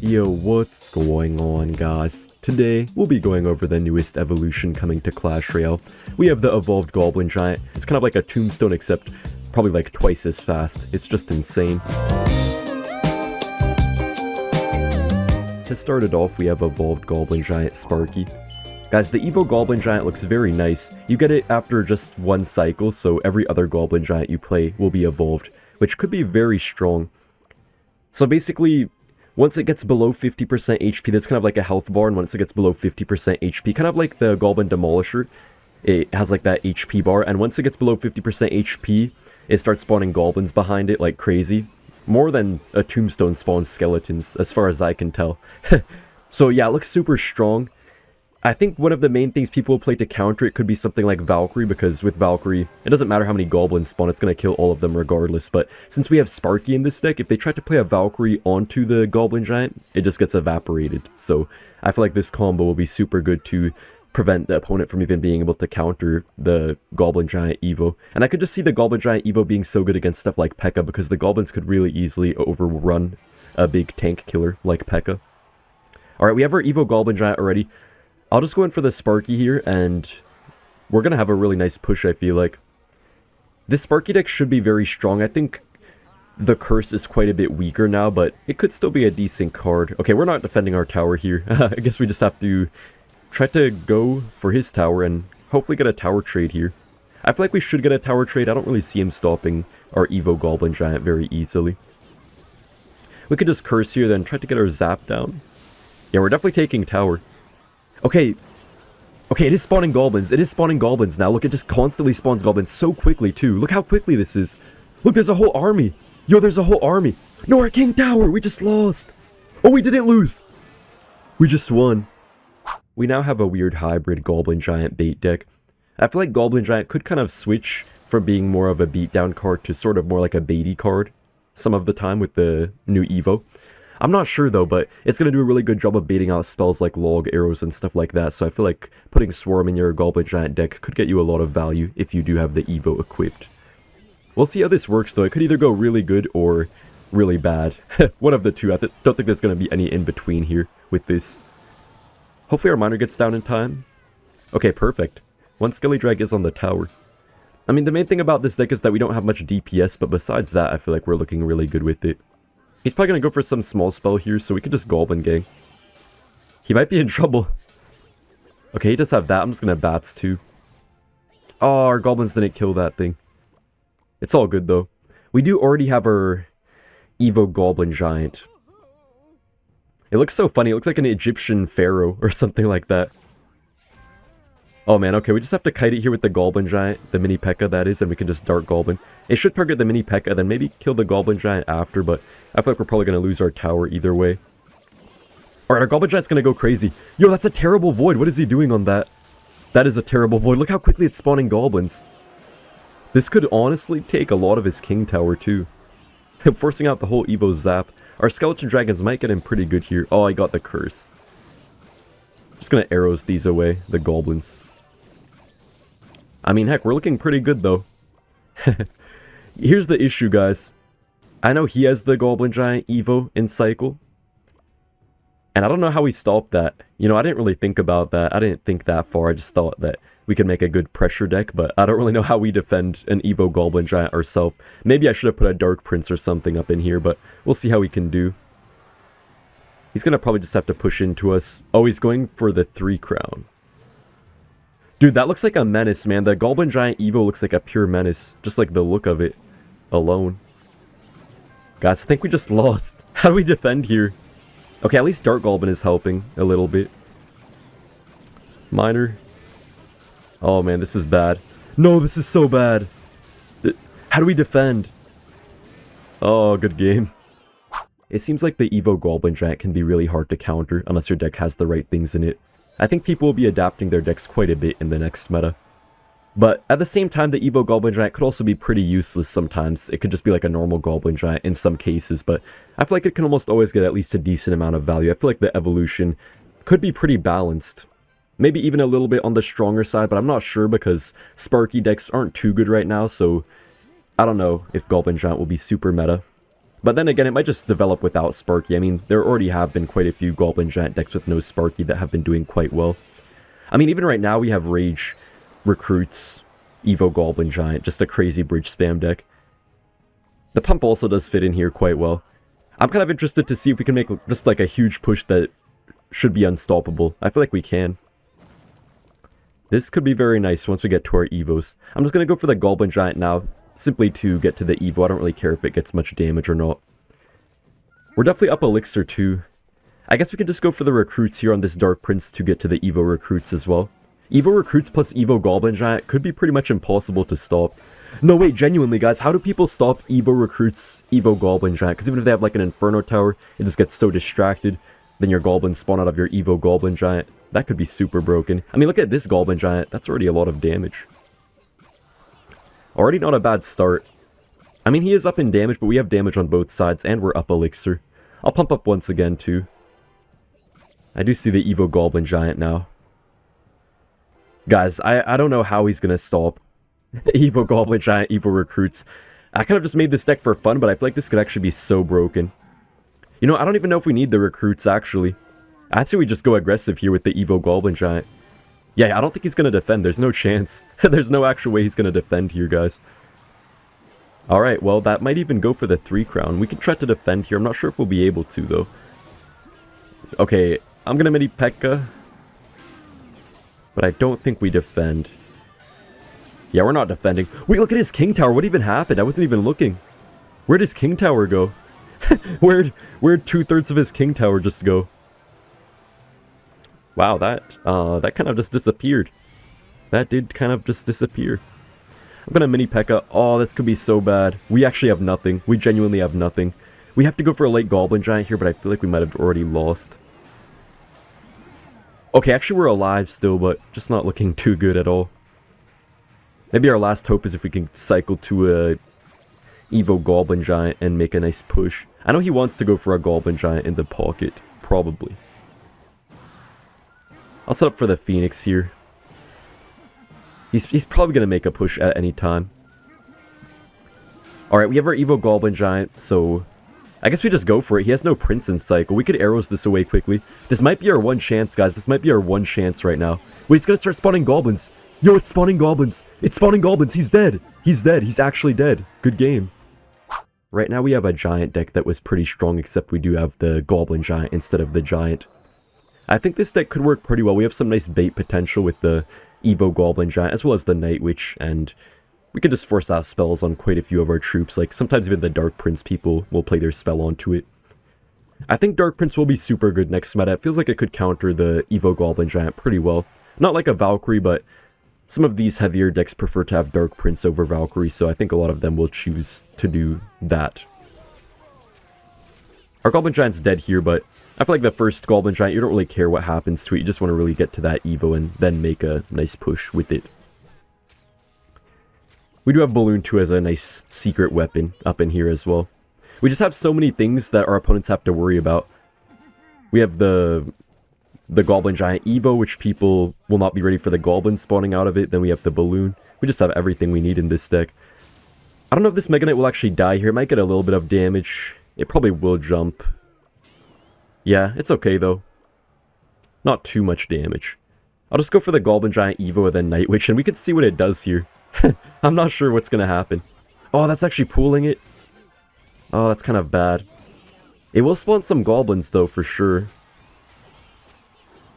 Yo, what's going on, guys? Today, we'll be going over the newest evolution coming to Clash Royale. We have the evolved Goblin Giant. It's kind of like a tombstone, except probably like twice as fast. It's just insane. To start it off, we have evolved Goblin Giant Sparky. Guys, the Evo Goblin Giant looks very nice. You get it after just one cycle, so every other Goblin Giant you play will be evolved, which could be very strong. So basically, once it gets below 50% HP, that's kind of like a health bar, and once it gets below 50% HP, kind of like the Goblin Demolisher, it has like that HP bar, and once it gets below 50% HP, it starts spawning goblins behind it like crazy. More than a tombstone spawns skeletons, as far as I can tell. So yeah, it looks super strong. I think one of the main things people will play to counter it could be something like Valkyrie, because with Valkyrie, it doesn't matter how many goblins spawn, it's going to kill all of them regardless. But since we have Sparky in this deck, if they try to play a Valkyrie onto the Goblin Giant, it just gets evaporated. So I feel like this combo will be super good to prevent the opponent from even being able to counter the Goblin Giant Evo. And I could just see the Goblin Giant Evo being so good against stuff like Pekka, because the goblins could really easily overrun a big tank killer like Pekka. Alright, we have our Evo Goblin Giant already. I'll just go in for the Sparky here, and we're going to have a really nice push, I feel like. This Sparky deck should be very strong. I think the Curse is quite a bit weaker now, but it could still be a decent card. Okay, we're not defending our tower here. I guess we just have to try to go for his tower and hopefully get a tower trade here. I feel like we should get a tower trade. I don't really see him stopping our Evo Goblin Giant very easily. We could just Curse here, then try to get our Zap down. Yeah, we're definitely taking tower. Okay, it is spawning goblins. It is spawning goblins now. Look, it just constantly spawns goblins so quickly, too. Look how quickly this is. Look, there's a whole army. Yo, there's a whole army. No, our King Tower. We just lost. Oh, we didn't lose. We just won. We now have a weird hybrid Goblin Giant bait deck. I feel like Goblin Giant could kind of switch from being more of a beatdown card to sort of more like a baity card some of the time with the new Evo. I'm not sure though, but it's going to do a really good job of baiting out spells like log, arrows, and stuff like that, so I feel like putting Swarm in your Goblin Giant deck could get you a lot of value if you do have the Evo equipped. We'll see how this works though. It could either go really good or really bad. One of the two. I don't think there's going to be any in between here with this. Hopefully our miner gets down in time. Okay, perfect. One Skelly Drag is on the tower. I mean, the main thing about this deck is that we don't have much DPS, but besides that, I feel like we're looking really good with it. He's probably going to go for some small spell here, so we could just Goblin Gang. He might be in trouble. Okay, he does have that. I'm just going to Bats too. Oh, our Goblins didn't kill that thing. It's all good though. We do already have our Evo Goblin Giant. It looks so funny. It looks like an Egyptian pharaoh or something like that. Oh man, okay, we just have to kite it here with the Goblin Giant, the mini Pekka that is, and we can just Dart Goblin. It should target the mini Pekka, then maybe kill the Goblin Giant after, but I feel like we're probably going to lose our tower either way. Alright, our Goblin Giant's going to go crazy. Yo, that's a terrible Void. What is he doing on that? That is a terrible Void. Look how quickly it's spawning goblins. This could honestly take a lot of his King Tower too. Forcing out the whole Evo Zap. Our Skeleton Dragons might get him pretty good here. Oh, I got the Curse. Just going to arrows these away, the Goblins. I mean, heck, we're looking pretty good, though. Here's the issue, guys. I know he has the Goblin Giant Evo in cycle. And I don't know how he stopped that. You know, I didn't really think about that. I didn't think that far. I just thought that we could make a good pressure deck. But I don't really know how we defend an Evo Goblin Giant ourselves. Maybe I should have put a Dark Prince or something up in here. But we'll see how we can do. He's going to probably just have to push into us. Oh, he's going for the 3 crown. Dude, that looks like a menace, man. The Goblin Giant Evo looks like a pure menace. Just like the look of it alone. Guys, I think we just lost. How do we defend here? Okay, at least Dart Goblin is helping a little bit. Miner. Oh, man, this is bad. No, this is so bad. How do we defend? Oh, good game. It seems like the Evo Goblin Giant can be really hard to counter unless your deck has the right things in it. I think people will be adapting their decks quite a bit in the next meta. But at the same time, the Evo Goblin Giant could also be pretty useless sometimes. It could just be like a normal Goblin Giant in some cases, but I feel like it can almost always get at least a decent amount of value. I feel like the evolution could be pretty balanced. Maybe even a little bit on the stronger side, but I'm not sure because Sparky decks aren't too good right now, so I don't know if Goblin Giant will be super meta. But then again, it might just develop without Sparky. I mean, there already have been quite a few Goblin Giant decks with no Sparky that have been doing quite well. I mean, even right now we have Rage, Recruits, Evo Goblin Giant, just a crazy bridge spam deck. The pump also does fit in here quite well. I'm kind of interested to see if we can make just like a huge push that should be unstoppable. I feel like we can. This could be very nice once we get to our Evos. I'm just going to go for the Goblin Giant now, simply to get to the Evo. I don't really care if it gets much damage or not. We're definitely up Elixir too. I guess we can just go for the Recruits here on this Dark Prince to get to the Evo Recruits as well. Evo Recruits plus Evo Goblin Giant could be pretty much impossible to stop. No, wait, genuinely, guys, how do people stop Evo Recruits, Evo Goblin Giant? Because even if they have, like, an Inferno Tower, it just gets so distracted, then your Goblins spawn out of your Evo Goblin Giant. That could be super broken. I mean, look at this Goblin Giant. That's already a lot of damage. Already not a bad start. I mean, he is up in damage, but we have damage on both sides, and we're up Elixir. I'll pump up once again, too. I do see the Evo Goblin Giant now. Guys, I don't know how he's gonna stop Evo Goblin Giant, Evo Recruits. I kind of just made this deck for fun, but I feel like this could actually be so broken. You know, I don't even know if we need the Recruits, actually. I'd say we just go aggressive here with the Evo Goblin Giant. Yeah, I don't think he's gonna defend. There's no chance. There's no actual way he's gonna defend here, guys. Alright, well, that might even go for the 3 crown. We can try to defend here. I'm not sure if we'll be able to, though. Okay, I'm gonna mini Pekka. But I don't think we defend. Yeah, we're not defending. Wait, look at his King Tower. What even happened? I wasn't even looking. Where'd his King Tower go? Where'd 2/3 of his King Tower just go? Wow, that kind of just disappeared. That did kind of just disappear. I'm gonna mini Pekka. Oh, this could be so bad. We actually have nothing. We genuinely have nothing. We have to go for a late Goblin Giant here, but I feel like we might have already lost. Okay, actually we're alive still, but just not looking too good at all. Maybe our last hope is if we can cycle to a Evo Goblin Giant and make a nice push. I know he wants to go for a Goblin Giant in the pocket, probably. I'll set up for the Phoenix here. He's probably going to make a push at any time. Alright, we have our Evo Goblin Giant, so I guess we just go for it. He has no Prince in cycle. We could arrows this away quickly. This might be our one chance, guys. This might be our one chance right now. Wait, he's going to start spawning Goblins. Yo, it's spawning Goblins. It's spawning Goblins. He's dead. He's dead. He's actually dead. Good game. Right now we have a Giant deck that was pretty strong, except we do have the Goblin Giant instead of the Giant. I think this deck could work pretty well. We have some nice bait potential with the Evo Goblin Giant, as well as the Night Witch, and we can just force out spells on quite a few of our troops. Like, sometimes even the Dark Prince people will play their spell onto it. I think Dark Prince will be super good next meta. It feels like it could counter the Evo Goblin Giant pretty well. Not like a Valkyrie, but some of these heavier decks prefer to have Dark Prince over Valkyrie, so I think a lot of them will choose to do that. Our Goblin Giant's dead here, but I feel like the first Goblin Giant, you don't really care what happens to it. You just want to really get to that Evo and then make a nice push with it. We do have Balloon 2 as a nice secret weapon up in here as well. We just have so many things that our opponents have to worry about. We have the Goblin Giant Evo, which people will not be ready for the Goblin spawning out of it. Then we have the Balloon. We just have everything we need in this deck. I don't know if this Mega Knight will actually die here. It might get a little bit of damage. It probably will jump. Yeah, it's okay though. Not too much damage. I'll just go for the Goblin Giant Evo and then Night Witch, and we can see what it does here. I'm not sure what's gonna happen. Oh, that's actually pooling it. Oh, that's kind of bad. It will spawn some goblins though, for sure.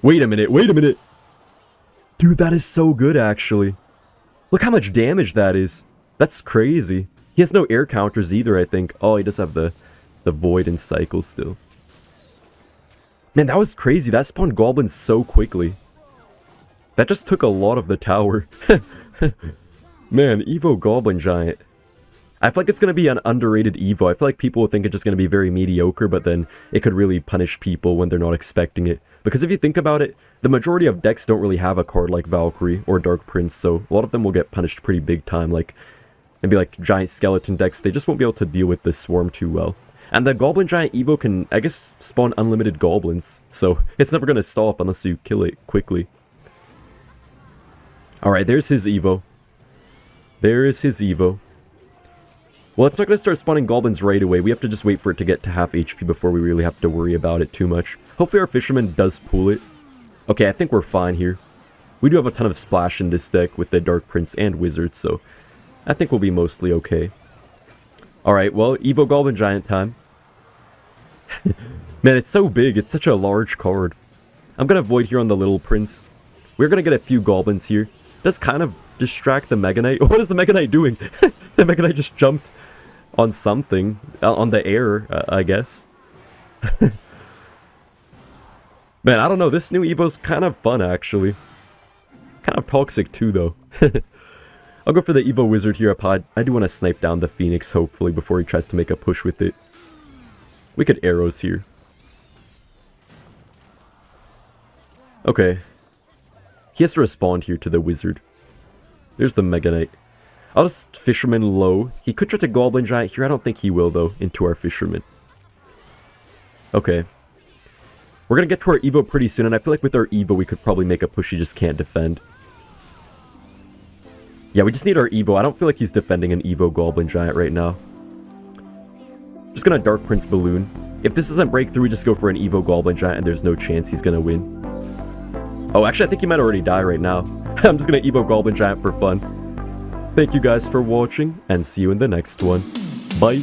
Wait a minute, wait a minute! Dude, that is so good actually. Look how much damage that is. That's crazy. He has no air counters either, I think. Oh, he does have the Void and Cycle still. Man, that was crazy. That spawned goblins so quickly. That just took a lot of the tower. Man, Evo Goblin Giant. I feel like it's going to be an underrated Evo. I feel like people will think it's just going to be very mediocre, but then it could really punish people when they're not expecting it. Because if you think about it, the majority of decks don't really have a card like Valkyrie or Dark Prince, so a lot of them will get punished pretty big time. Like, maybe like Giant Skeleton decks, they just won't be able to deal with this Swarm too well. And the Goblin Giant Evo can, I guess, spawn unlimited goblins, so it's never going to stop unless you kill it quickly. Alright, there's his Evo. There is his Evo. Well, it's not going to start spawning goblins right away. We have to just wait for it to get to half HP before we really have to worry about it too much. Hopefully our fisherman does pull it. Okay, I think we're fine here. We do have a ton of splash in this deck with the Dark Prince and Wizard, so I think we'll be mostly okay. Alright, well, Evo Goblin Giant time. Man, it's so big. It's such a large card. I'm going to Void here on the Little Prince. We're going to get a few goblins here. Does kind of distract the Mega Knight. What is the Mega Knight doing? The Mega Knight just jumped on something. On the air, I guess. Man, I don't know. This new Evo's kind of fun, actually. Kind of toxic, too, though. I'll go for the Evo Wizard here up high. I do want to snipe down the Phoenix, hopefully, before he tries to make a push with it. We could arrows here. Okay. He has to respond here to the Wizard. There's the Mega Knight. I'll just Fisherman low. He could try to Goblin Giant here. I don't think he will, though, into our Fisherman. Okay. We're going to get to our Evo pretty soon, and I feel like with our Evo, we could probably make a push he just can't defend. Yeah, we just need our Evo. I don't feel like he's defending an Evo Goblin Giant right now. Just gonna Dark Prince Balloon. If this doesn't break through, we just go for an Evo Goblin Giant, and there's no chance he's gonna win. Oh, actually, I think he might already die right now. I'm just gonna Evo Goblin Giant for fun. Thank you guys for watching, and see you in the next one. Bye!